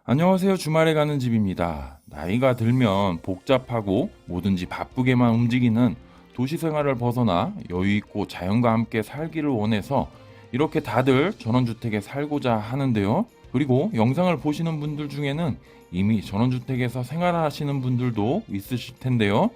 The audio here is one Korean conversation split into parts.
안녕하세요. 주말에 가는 집입니다. 나이가 들면 복잡하고 뭐든지 바쁘게만 움직이는 도시 생활을 벗어나 여유 있고 자연과 함께 살기를 원해서 이렇게 다들 전원주택에 살고자 하는데요. 그리고 영상을 보시는 분들 중에는 이미 전원주택에서 생활하시는 분들도 있으실 텐데요.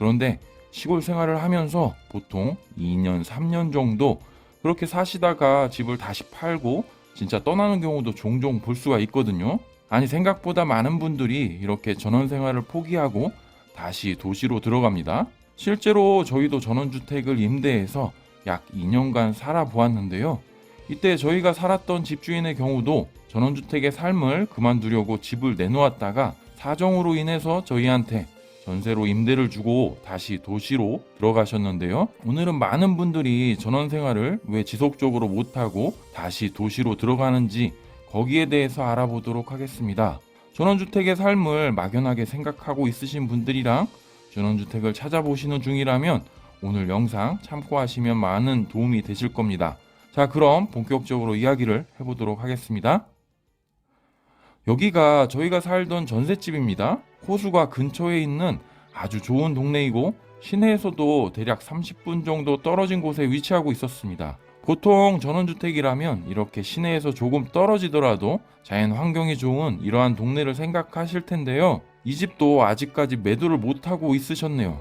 그런데 시골 생활을 하면서 보통 2년, 3년 정도 그렇게 사시다가 집을 다시 팔고 진짜 떠나는 경우도 종종 볼 수가 있거든요. 아니, 생각보다 많은 분들이 이렇게 전원 생활을 포기하고 다시 도시로 들어갑니다. 실제로 저희도 전원주택을 임대해서 약 2년간 살아보았는데요. 이때 저희가 살았던 집주인의 경우도 전원주택의 삶을 그만두려고 집을 내놓았다가 사정으로 인해서 저희한테 전세로 임대를 주고 다시 도시로 들어가셨는데요. 오늘은 많은 분들이 전원 생활을 왜 지속적으로 못하고 다시 도시로 들어가는지 거기에 대해서 알아보도록 하겠습니다. 전원주택의 삶을 막연하게 생각하고 있으신 분들이랑 전원주택을 찾아보시는 중이라면 오늘 영상 참고하시면 많은 도움이 되실 겁니다. 자, 그럼 본격적으로 이야기를 해보도록 하겠습니다. 여기가 저희가 살던 전셋집입니다. 호수가 근처에 있는 아주 좋은 동네이고 시내에서도 대략 30분 정도 떨어진 곳에 위치하고 있었습니다. 보통 전원주택이라면 이렇게 시내에서 조금 떨어지더라도 자연 환경이 좋은 이러한 동네를 생각하실 텐데요. 이 집도 아직까지 매도를 못하고 있으셨네요.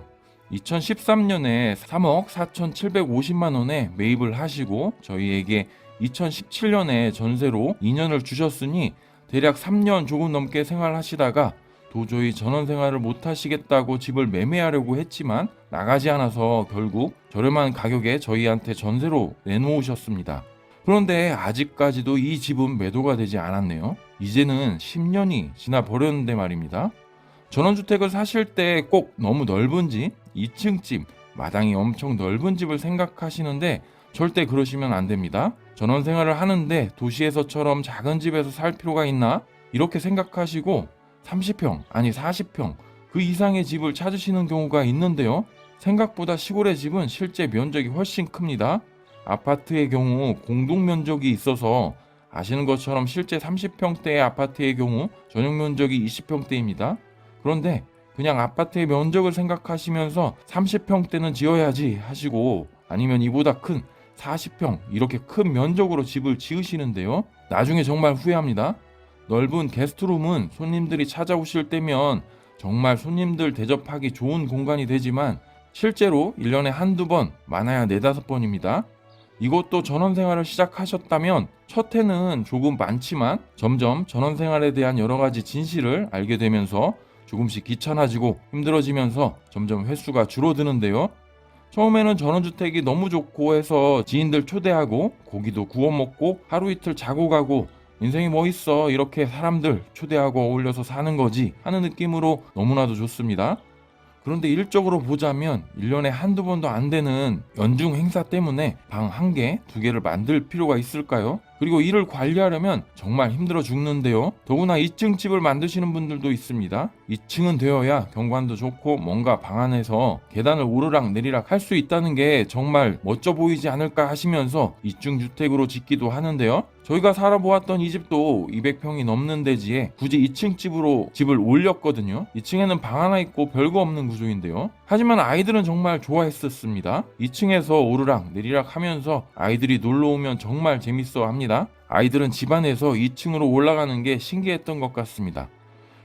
2013년에 3억 4,750만 원에 매입을 하시고 저희에게 2017년에 전세로 2년을 주셨으니 대략 3년 조금 넘게 생활하시다가 도저히 전원 생활을 못 하시겠다고 집을 매매하려고 했지만 나가지 않아서 결국 저렴한 가격에 저희한테 전세로 내놓으셨습니다. 그런데 아직까지도 이 집은 매도가 되지 않았네요. 이제는 10년이 지나 버렸는데 말입니다. 전원주택을 사실 때 꼭 너무 넓은 집, 2층 집, 마당이 엄청 넓은 집을 생각하시는데 절대 그러시면 안 됩니다. 전원 생활을 하는데 도시에서처럼 작은 집에서 살 필요가 있나? 이렇게 생각하시고 30평, 아니 40평, 그 이상의 집을 찾으시는 경우가 있는데요. 생각보다 시골의 집은 실제 면적이 훨씬 큽니다. 아파트의 경우 공동 면적이 있어서 아시는 것처럼 실제 30평대의 아파트의 경우 전용 면적이 20평대입니다. 그런데 그냥 아파트의 면적을 생각하시면서 30평대는 지어야지 하시고 아니면 이보다 큰 40평 이렇게 큰 면적으로 집을 지으시는데요. 나중에 정말 후회합니다. 넓은 게스트룸은 손님들이 찾아오실 때면 정말 손님들 대접하기 좋은 공간이 되지만 실제로 1년에 한두 번, 많아야 4-5번입니다. 이것도 전원생활을 시작하셨다면 첫 해는 조금 많지만 점점 전원생활에 대한 여러 가지 진실을 알게 되면서 조금씩 귀찮아지고 힘들어지면서 점점 횟수가 줄어드는데요. 처음에는 전원주택이 너무 좋고 해서 지인들 초대하고 고기도 구워 먹고 하루 이틀 자고 가고 인생이 뭐 있어 이렇게 사람들 초대하고 어울려서 사는 거지 하는 느낌으로 너무나도 좋습니다. 그런데 일적으로 보자면 1년에 한두 번도 안 되는 연중 행사 때문에 방 1개, 2개를 만들 필요가 있을까요? 그리고 이를 관리하려면 정말 힘들어 죽는데요. 더구나 2층 집을 만드시는 분들도 있습니다. 2층은 되어야 경관도 좋고 뭔가 방 안에서 계단을 오르락 내리락 할 수 있다는 게 정말 멋져 보이지 않을까 하시면서 2층 주택으로 짓기도 하는데요. 저희가 살아보았던 이 집도 200평이 넘는 대지에 굳이 2층 집으로 집을 올렸거든요. 2층에는 방 하나 있고 별거 없는 구조인데요. 하지만 아이들은 정말 좋아했었습니다. 2층에서 오르락 내리락 하면서 아이들이 놀러 오면 정말 재밌어 합니다. 아이들은 집안에서 2층으로 올라가는 게 신기했던 것 같습니다.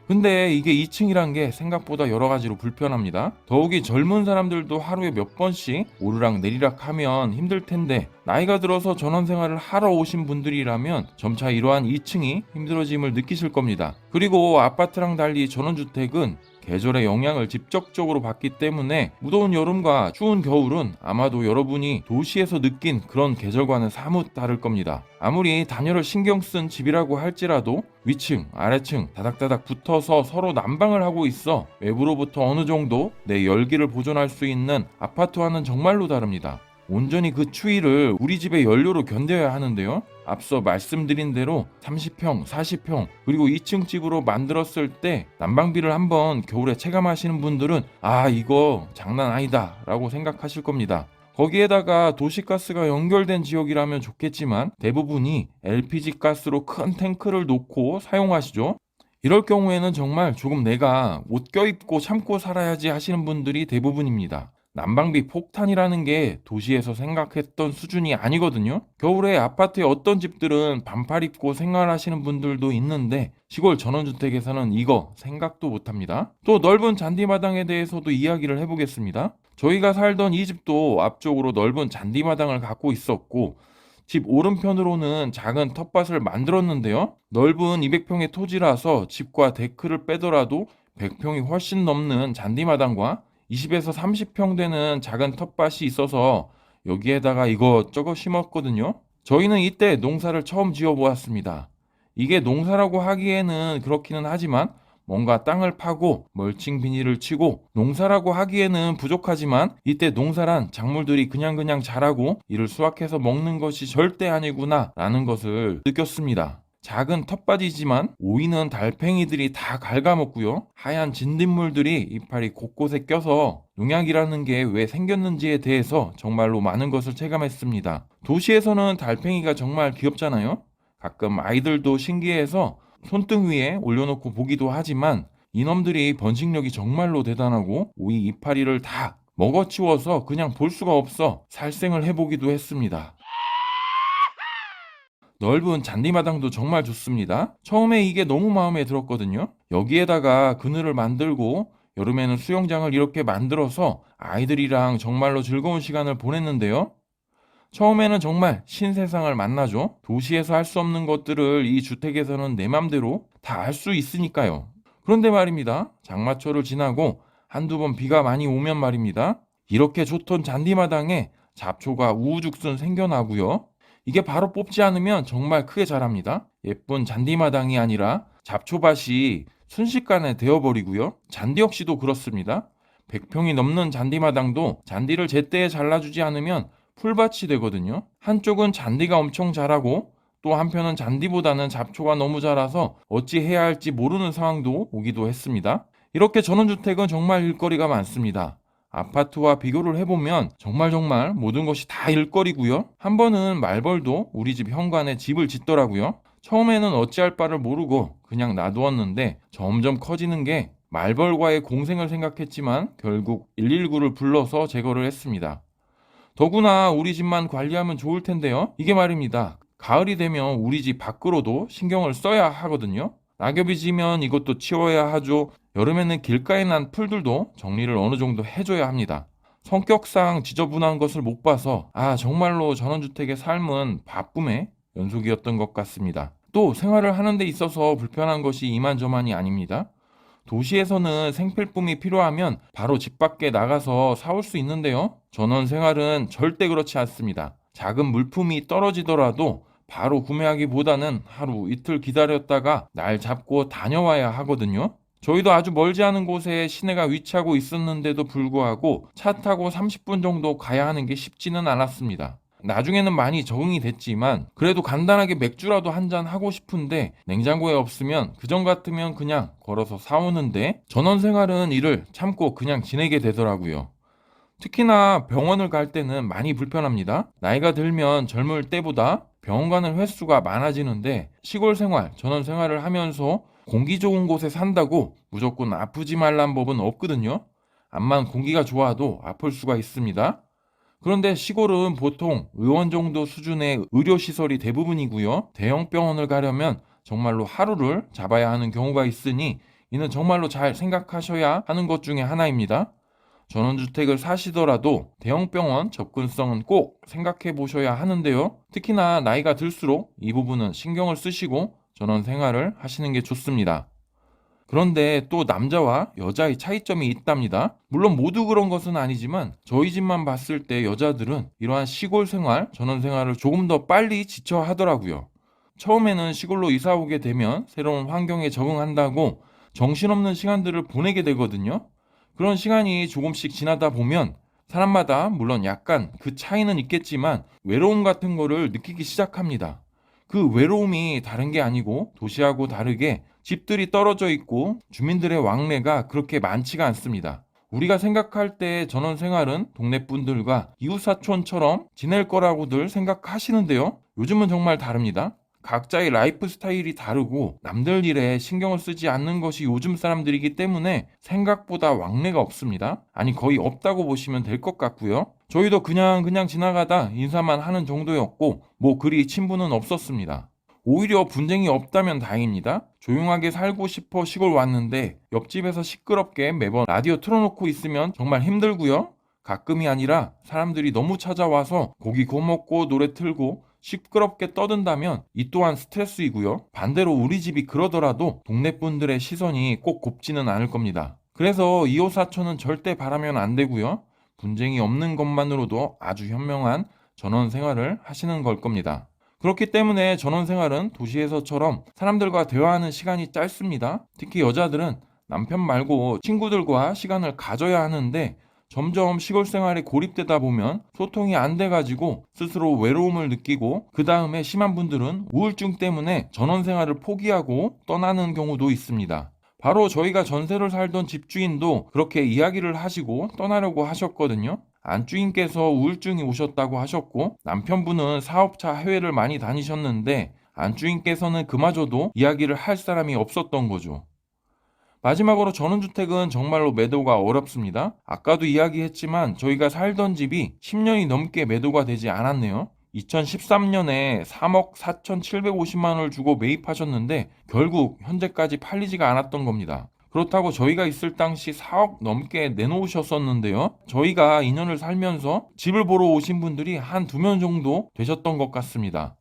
근데 이게 2층이란 게 생각보다 여러 가지로 불편합니다. 더욱이 젊은 사람들도 하루에 몇 번씩 오르락 내리락 하면 힘들 텐데 나이가 들어서 전원 생활을 하러 오신 분들이라면 점차 이러한 2층이 힘들어짐을 느끼실 겁니다. 그리고 아파트랑 달리 전원주택은 계절의 영향을 직접적으로 받기 때문에 무더운 여름과 추운 겨울은 아마도 여러분이 도시에서 느낀 그런 계절과는 사뭇 다를 겁니다. 아무리 단열을 신경 쓴 집이라고 할지라도 위층, 아래층 다닥다닥 붙어서 서로 난방을 하고 있어 외부로부터 어느 정도 내 열기를 보존할 수 있는 아파트와는 정말로 다릅니다. 온전히 그 추위를 우리 집의 연료로 견뎌야 하는데요. 앞서 말씀드린 대로 30평, 40평 그리고 2층 집으로 만들었을 때 난방비를 한번 겨울에 체감하시는 분들은 아 이거 장난 아니다 라고 생각하실 겁니다. 거기에다가 도시가스가 연결된 지역이라면 좋겠지만 대부분이 LPG 가스로 큰 탱크를 놓고 사용하시죠. 이럴 경우에는 정말 조금 내가 옷 껴입고 참고 살아야지 하시는 분들이 대부분입니다. 난방비 폭탄이라는 게 도시에서 생각했던 수준이 아니거든요. 겨울에 아파트의 어떤 집들은 반팔 입고 생활하시는 분들도 있는데 시골 전원주택에서는 이거 생각도 못합니다. 또 넓은 잔디마당에 대해서도 이야기를 해보겠습니다. 저희가 살던 이 집도 앞쪽으로 넓은 잔디마당을 갖고 있었고 집 오른편으로는 작은 텃밭을 만들었는데요. 넓은 200평의 토지라서 집과 데크를 빼더라도 100평이 훨씬 넘는 잔디마당과 20에서 30평 되는 작은 텃밭이 있어서 여기에다가 이것저것 심었거든요. 저희는 이때 농사를 처음 지어 보았습니다. 이게 농사라고 하기에는 그렇기는 하지만 뭔가 땅을 파고 멀칭 비닐을 치고 농사라고 하기에는 부족하지만 이때 농사란 작물들이 그냥 자라고 이를 수확해서 먹는 것이 절대 아니구나 라는 것을 느꼈습니다. 작은 텃밭이지만 오이는 달팽이들이 다 갉아먹고요. 하얀 진딧물들이 이파리 곳곳에 껴서 농약이라는 게 왜 생겼는지에 대해서 정말로 많은 것을 체감했습니다. 도시에서는 달팽이가 정말 귀엽잖아요. 가끔 아이들도 신기해서 손등 위에 올려놓고 보기도 하지만 이놈들이 번식력이 정말로 대단하고 오이 이파리를 다 먹어치워서 그냥 볼 수가 없어 살생을 해보기도 했습니다. 넓은 잔디마당도 정말 좋습니다. 처음에 이게 너무 마음에 들었거든요. 여기에다가 그늘을 만들고 여름에는 수영장을 이렇게 만들어서 아이들이랑 정말로 즐거운 시간을 보냈는데요. 처음에는 정말 신세상을 만나죠. 도시에서 할 수 없는 것들을 이 주택에서는 내 맘대로 다 할 수 있으니까요. 그런데 말입니다. 장마철을 지나고 한두 번 비가 많이 오면 말입니다. 이렇게 좋던 잔디마당에 잡초가 우후죽순 생겨나고요. 이게 바로 뽑지 않으면 정말 크게 자랍니다. 예쁜 잔디마당이 아니라 잡초밭이 순식간에 되어버리고요. 잔디 역시도 그렇습니다. 100평이 넘는 잔디마당도 잔디를 제때에 잘라주지 않으면 풀밭이 되거든요. 한쪽은 잔디가 엄청 자라고 또 한편은 잔디보다는 잡초가 너무 자라서 어찌 해야 할지 모르는 상황도 오기도 했습니다. 이렇게 전원주택은 정말 일거리가 많습니다. 아파트와 비교를 해보면 정말 모든 것이 다 일거리고요. 한 번은 말벌도 우리 집 현관에 집을 짓더라고요. 처음에는 어찌할 바를 모르고 그냥 놔두었는데 점점 커지는 게 말벌과의 공생을 생각했지만 결국 119를 불러서 제거를 했습니다. 더구나 우리 집만 관리하면 좋을 텐데요. 이게 말입니다. 가을이 되면 우리 집 밖으로도 신경을 써야 하거든요. 낙엽이 지면 이것도 치워야 하죠. 여름에는 길가에 난 풀들도 정리를 어느 정도 해줘야 합니다. 성격상 지저분한 것을 못 봐서 정말로 전원주택의 삶은 바쁨의 연속이었던 것 같습니다. 또 생활을 하는 데 있어서 불편한 것이 이만저만이 아닙니다. 도시에서는 생필품이 필요하면 바로 집 밖에 나가서 사올 수 있는데요. 전원 생활은 절대 그렇지 않습니다. 작은 물품이 떨어지더라도 바로 구매하기보다는 하루 이틀 기다렸다가 날 잡고 다녀와야 하거든요. 저희도 아주 멀지 않은 곳에 시내가 위치하고 있었는데도 불구하고 차 타고 30분 정도 가야 하는 게 쉽지는 않았습니다. 나중에는 많이 적응이 됐지만 그래도 간단하게 맥주라도 한잔 하고 싶은데 냉장고에 없으면 그전 같으면 그냥 걸어서 사오는데 전원 생활은 이를 참고 그냥 지내게 되더라고요. 특히나 병원을 갈 때는 많이 불편합니다. 나이가 들면 젊을 때보다 병원 가는 횟수가 많아지는데 시골 생활, 전원 생활을 하면서 공기 좋은 곳에 산다고 무조건 아프지 말란 법은 없거든요. 암만 공기가 좋아도 아플 수가 있습니다. 그런데 시골은 보통 의원 정도 수준의 의료시설이 대부분이고요. 대형 병원을 가려면 정말로 하루를 잡아야 하는 경우가 있으니 이는 정말로 잘 생각하셔야 하는 것 중에 하나입니다. 전원주택을 사시더라도 대형병원 접근성은 꼭 생각해 보셔야 하는데요. 특히나 나이가 들수록 이 부분은 신경을 쓰시고 전원 생활을 하시는 게 좋습니다. 그런데 또 남자와 여자의 차이점이 있답니다. 물론 모두 그런 것은 아니지만 저희 집만 봤을 때 여자들은 이러한 시골 생활, 전원 생활을 조금 더 빨리 지쳐 하더라고요. 처음에는 시골로 이사 오게 되면 새로운 환경에 적응한다고 정신없는 시간들을 보내게 되거든요. 그런 시간이 조금씩 지나다 보면 사람마다 물론 약간 그 차이는 있겠지만 외로움 같은 거를 느끼기 시작합니다. 그 외로움이 다른 게 아니고 도시하고 다르게 집들이 떨어져 있고 주민들의 왕래가 그렇게 많지가 않습니다. 우리가 생각할 때 전원 생활은 동네 분들과 이웃사촌처럼 지낼 거라고들 생각하시는데요. 요즘은 정말 다릅니다. 각자의 라이프 스타일이 다르고 남들 일에 신경을 쓰지 않는 것이 요즘 사람들이기 때문에 생각보다 왕래가 없습니다. 아니 거의 없다고 보시면 될 것 같고요. 저희도 그냥 지나가다 인사만 하는 정도였고 뭐 그리 친분은 없었습니다. 오히려 분쟁이 없다면 다행입니다. 조용하게 살고 싶어 시골 왔는데 옆집에서 시끄럽게 매번 라디오 틀어놓고 있으면 정말 힘들고요. 가끔이 아니라 사람들이 너무 찾아와서 고기 구워 먹고 노래 틀고 시끄럽게 떠든다면 이 또한 스트레스이고요. 반대로 우리 집이 그러더라도 동네 분들의 시선이 꼭 곱지는 않을 겁니다. 그래서 이웃사촌은 절대 바라면 안 되고요. 분쟁이 없는 것만으로도 아주 현명한 전원 생활을 하시는 걸 겁니다. 그렇기 때문에 전원 생활은 도시에서처럼 사람들과 대화하는 시간이 짧습니다. 특히 여자들은 남편 말고 친구들과 시간을 가져야 하는데 점점 시골 생활에 고립되다 보면 소통이 안 돼가지고 스스로 외로움을 느끼고 그 다음에 심한 분들은 우울증 때문에 전원 생활을 포기하고 떠나는 경우도 있습니다. 바로 저희가 전세를 살던 집주인도 그렇게 이야기를 하시고 떠나려고 하셨거든요. 안주인께서 우울증이 오셨다고 하셨고 남편분은 사업차 해외를 많이 다니셨는데 안주인께서는 그마저도 이야기를 할 사람이 없었던 거죠. 마지막으로 전원주택은 정말로 매도가 어렵습니다. 아까도 이야기했지만 저희가 살던 집이 10년이 넘게 매도가 되지 않았네요. 2013년에 3억 4,750만 원을 주고 매입하셨는데 결국 현재까지 팔리지가 않았던 겁니다. 그렇다고 저희가 있을 당시 4억 넘게 내놓으셨었는데요. 저희가 2년을 살면서 집을 보러 오신 분들이 한 2명 정도 되셨던 것 같습니다.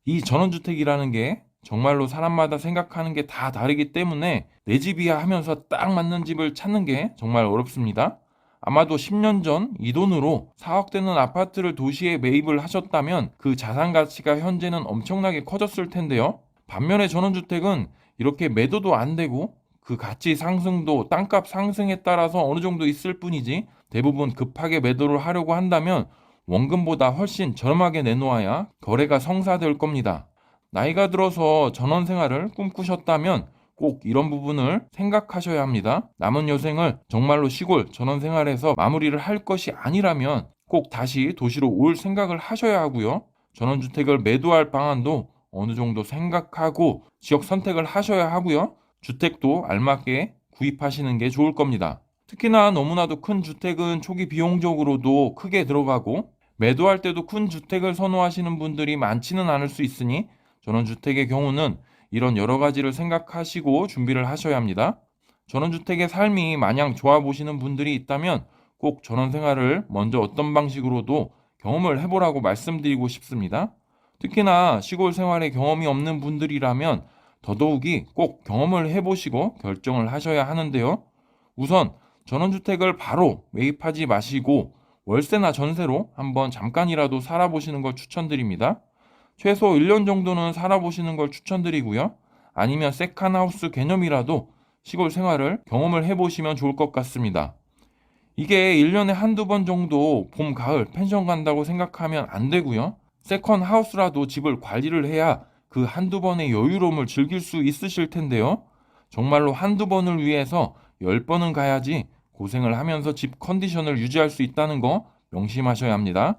이 전원주택이라는 게 정말로 사람마다 생각하는 게 다 다르기 때문에 내 집이야 하면서 딱 맞는 집을 찾는 게 정말 어렵습니다. 아마도 10년 전 이 돈으로 4억 되는 아파트를 도시에 매입을 하셨다면 그 자산 가치가 현재는 엄청나게 커졌을 텐데요. 반면에 전원주택은 이렇게 매도도 안 되고 그 가치 상승도 땅값 상승에 따라서 어느 정도 있을 뿐이지 대부분 급하게 매도를 하려고 한다면 원금보다 훨씬 저렴하게 내놓아야 거래가 성사될 겁니다. 나이가 들어서 전원 생활을 꿈꾸셨다면 꼭 이런 부분을 생각하셔야 합니다. 남은 여생을 정말로 시골 전원 생활에서 마무리를 할 것이 아니라면 꼭 다시 도시로 올 생각을 하셔야 하고요. 전원주택을 매도할 방안도 어느 정도 생각하고 지역 선택을 하셔야 하고요. 주택도 알맞게 구입하시는 게 좋을 겁니다. 특히나 너무나도 큰 주택은 초기 비용적으로도 크게 들어가고 매도할 때도 큰 주택을 선호하시는 분들이 많지는 않을 수 있으니 전원주택의 경우는 이런 여러 가지를 생각하시고 준비를 하셔야 합니다. 전원주택의 삶이 마냥 좋아 보시는 분들이 있다면 꼭 전원생활을 먼저 어떤 방식으로도 경험을 해보라고 말씀드리고 싶습니다. 특히나 시골 생활에 경험이 없는 분들이라면 더더욱이 꼭 경험을 해보시고 결정을 하셔야 하는데요. 우선 전원주택을 바로 매입하지 마시고 월세나 전세로 한번 잠깐이라도 살아보시는 걸 추천드립니다. 최소 1년 정도는 살아보시는 걸 추천드리고요. 아니면 세컨하우스 개념이라도 시골 생활을 경험을 해보시면 좋을 것 같습니다. 이게 1년에 한두 번 정도 봄, 가을 펜션 간다고 생각하면 안 되고요. 세컨하우스라도 집을 관리를 해야 그 한두 번의 여유로움을 즐길 수 있으실 텐데요. 정말로 한두 번을 위해서 10번은 가야지 고생을 하면서 집 컨디션을 유지할 수 있다는 거 명심하셔야 합니다.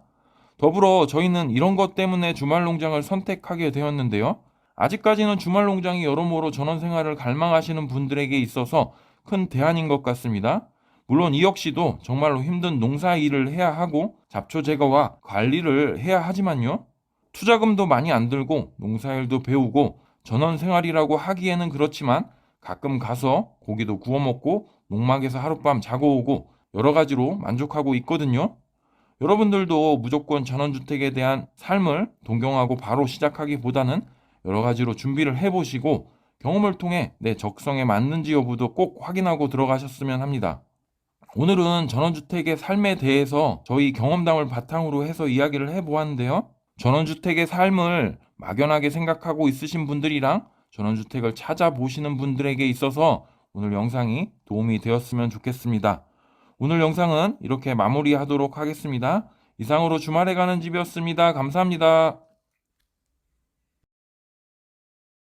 더불어 저희는 이런 것 때문에 주말 농장을 선택하게 되었는데요. 아직까지는 주말 농장이 여러모로 전원 생활을 갈망하시는 분들에게 있어서 큰 대안인 것 같습니다. 물론 이 역시도 정말로 힘든 농사 일을 해야 하고 잡초 제거와 관리를 해야 하지만요. 투자금도 많이 안 들고 농사일도 배우고 전원 생활이라고 하기에는 그렇지만 가끔 가서 고기도 구워 먹고 농막에서 하룻밤 자고 오고 여러 가지로 만족하고 있거든요. 여러분들도 무조건 전원주택에 대한 삶을 동경하고 바로 시작하기보다는 여러 가지로 준비를 해보시고 경험을 통해 내 적성에 맞는지 여부도 꼭 확인하고 들어가셨으면 합니다. 오늘은 전원주택의 삶에 대해서 저희 경험담을 바탕으로 해서 이야기를 해보았는데요. 전원주택의 삶을 막연하게 생각하고 있으신 분들이랑 전원주택을 찾아보시는 분들에게 있어서 오늘 영상이 도움이 되었으면 좋겠습니다. 오늘 영상은 이렇게 마무리하도록 하겠습니다. 이상으로 주말에 가는 집이었습니다. 감사합니다.